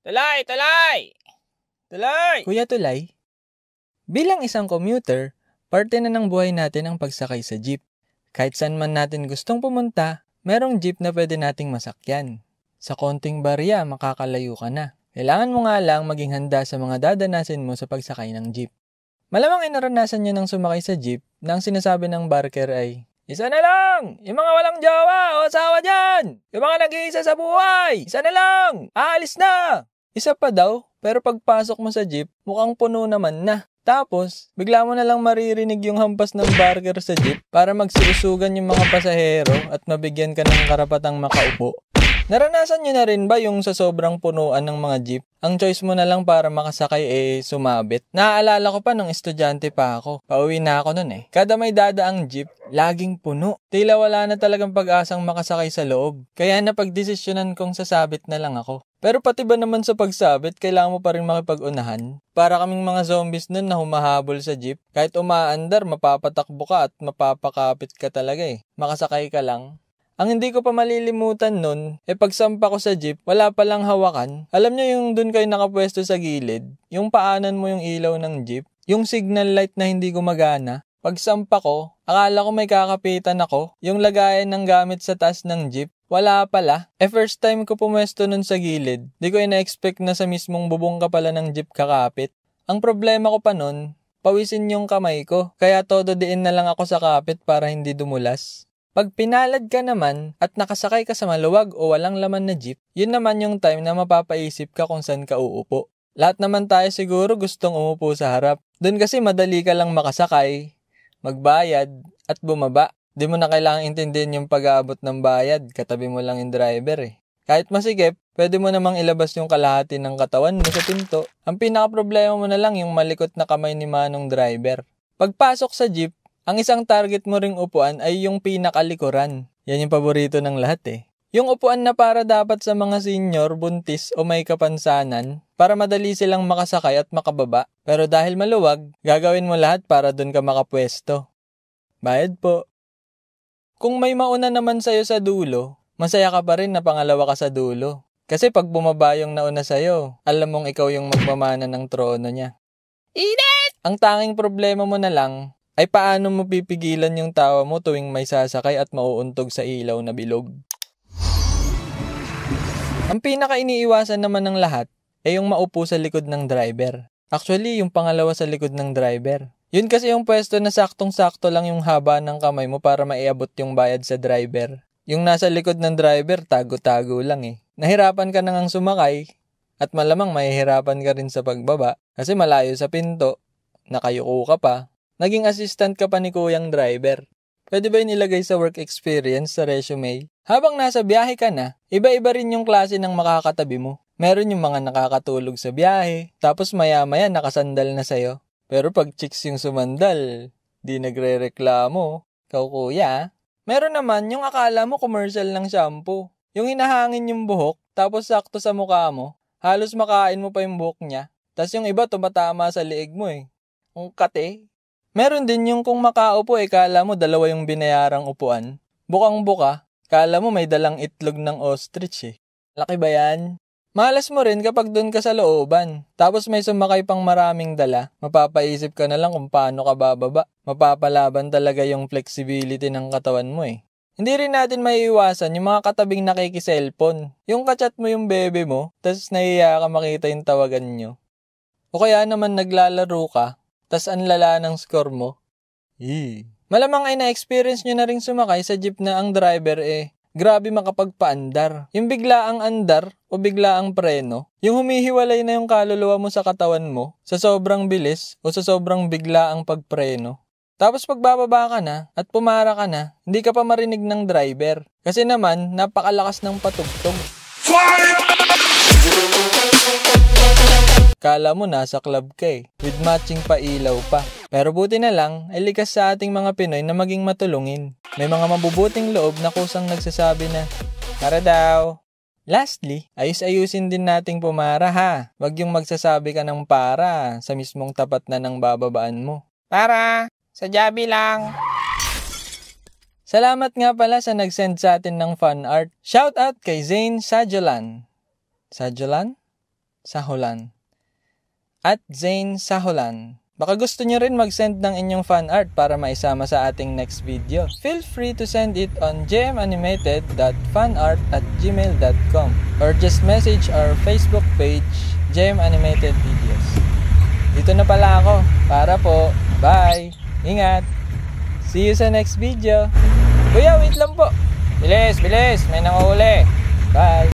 Tulay! Tulay! Tulay! Kuya Tulay, bilang isang commuter, parte na ng buhay natin ang pagsakay sa jeep. Kahit saan man natin gustong pumunta, merong jeep na pwede nating masakyan. Sa konting barya, makakalayo ka na. Kailangan mo nga lang maging handa sa mga dadanasin mo sa pagsakay ng jeep. Malamang ay naranasan nyo nang sumakay sa jeep na ang sinasabi ng barker ay, "Isa na lang! Yung mga walang jowa o asawa dyan! Yung mga nag-iisa sa buhay! Isa na lang! Aalis na!" Isa pa daw, pero pagpasok mo sa jeep, mukhang puno naman na. Tapos, bigla mo na lang maririnig yung hampas ng barker sa jeep para magsilusugan yung mga pasahero at mabigyan ka ng karapatang makaupo. Naranasan nyo na rin ba yung sa sobrang punuan ng mga jeep, ang choice mo na lang para makasakay sumabit? Naaalala ko pa nung estudyante pa ako. Pauwi na ako nun Kada may dadaang jeep, laging puno. Tila wala na talagang pag-asang makasakay sa loob. Kaya napagdesisyonan kong sasabit na lang ako. Pero pati ba naman sa pagsabit, kailangan mo pa rin makipag-unahan? Para kaming mga zombies nun na humahabol sa jeep. Kahit umaandar, mapapatakbo ka at mapapakapit ka talaga Makasakay ka lang. Ang hindi ko pa malilimutan nun, pagsampa ko sa jeep, wala palang hawakan. Alam nyo yung dun kayo nakapwesto sa gilid, yung paanan mo yung ilaw ng jeep, yung signal light na hindi gumagana. Pagsampa ko, akala ko may kakapitan ako, yung lagayan ng gamit sa taas ng jeep, wala pala. First time ko pumwesto nun sa gilid, di ko ina-expect na sa mismong bubong ka pala ng jeep kakapit. Ang problema ko pa nun, pawisin yung kamay ko, kaya todo diin na lang ako sa kapit para hindi dumulas. Pag pinalad ka naman at nakasakay ka sa maluwag o walang laman na jeep, yun naman yung time na mapapaisip ka kung saan ka uupo. Lahat naman tayo siguro gustong umupo sa harap. Doon kasi madali ka lang makasakay, magbayad, at bumaba. Di mo na kailangang intindihin yung pag-aabot ng bayad, katabi mo lang yung driver Kahit masikip, pwede mo namang ilabas yung kalahati ng katawan mo sa pinto. Ang pinaka-problema mo na lang yung malikot na kamay ni manong driver. Pagpasok sa jeep, ang isang target mo ring upuan ay yung pinakalikuran. Yan yung paborito ng lahat Yung upuan na para dapat sa mga senior, buntis o may kapansanan para madali silang makasakay at makababa. Pero dahil maluwag, gagawin mo lahat para dun ka makapwesto. Bayad po. Kung may mauna naman sa'yo sa dulo, masaya ka pa rin na pangalawa ka sa dulo. Kasi pag bumaba yung nauna sa'yo, alam mong ikaw yung magmamana ng trono niya. Init! Ang tanging problema mo na lang ay paano mo pipigilan yung tawa mo tuwing may sasakay at mauuntog sa ilaw na bilog. Ang pinaka-iniiwasan naman ng lahat ay yung maupo sa likod ng driver. Actually, yung pangalawa sa likod ng driver. Yun kasi yung pwesto na saktong-sakto lang yung haba ng kamay mo para maiabot yung bayad sa driver. Yung nasa likod ng driver, tago-tago lang Nahirapan ka nang sumakay at malamang mahihirapan ka rin sa pagbaba kasi malayo sa pinto, nakayuko ka pa. Naging assistant ka pa ni kuyang driver. Pwede ba yun ilagay sa work experience sa resume? Habang nasa biyahe ka na, iba-iba rin yung klase ng makakatabi mo. Meron yung mga nakakatulog sa biyahe, tapos maya-maya nakasandal na sa'yo. Pero pag chicks yung sumandal, di nagre-reklamo. Ikaw kuya. Meron naman yung akala mo commercial ng shampoo. Yung hinahangin yung buhok, tapos sakto sa mukha mo, halos makain mo pa yung buhok niya. Tapos yung iba tumatama sa liig mo Ang kate. Meron din yung kung makaupo kala mo dalawa yung binayarang upuan. Bukang-buka, kala mo may dalang itlog ng ostrich Laki ba yan? Malas mo rin kapag doon ka sa looban. Tapos may sumakay pang maraming dala. Mapapaisip ka na lang kung paano ka bababa. Mapapalaban talaga yung flexibility ng katawan mo Hindi rin natin maiiwasan yung mga katabing nakikiselfon. Yung kachat mo yung bebe mo, tapos nahiya ka makita yung tawagan nyo. O kaya naman naglalaro ka, tas ang lala ng score mo. Malamang ay na-experience nyo na rin sumakay sa jeep na ang driver grabe makapagpaandar. Yung biglaang andar o biglaang preno, yung humihiwalay na yung kaluluwa mo sa katawan mo sa sobrang bilis o sa sobrang biglaang pagpreno. Tapos pagbababa ka na at pumara ka na, hindi ka pa marinig ng driver. Kasi naman, napakalakas ng patugtog. Kala mo nasa club ka with matching pa ilaw pa. Pero buti na lang, ay likas sa ating mga Pinoy na maging matulungin. May mga mabubuting loob na kusang nagsasabi na, para daw. Lastly, ayus-ayusin din nating pumara Wag yung magsasabi ka ng para sa mismong tapat na ng bababaan mo. Para, sa Jabi lang. Salamat nga pala sa nag-send sa atin ng fan art. Shout out kay Zane Sajolan. Sajolan? Saholan. At Zane Saholan. Baka gusto nyo rin mag-send ng inyong fan art para maisama sa ating next video. Feel free to send it on jmanimated.fanart@gmail.com or just message our Facebook page, JM Animated Videos. Dito na pala ako. Para po. Bye! Ingat! See you sa next video. Kuya, wait lang po. Bilis, bilis. May nanguhuli. Bye!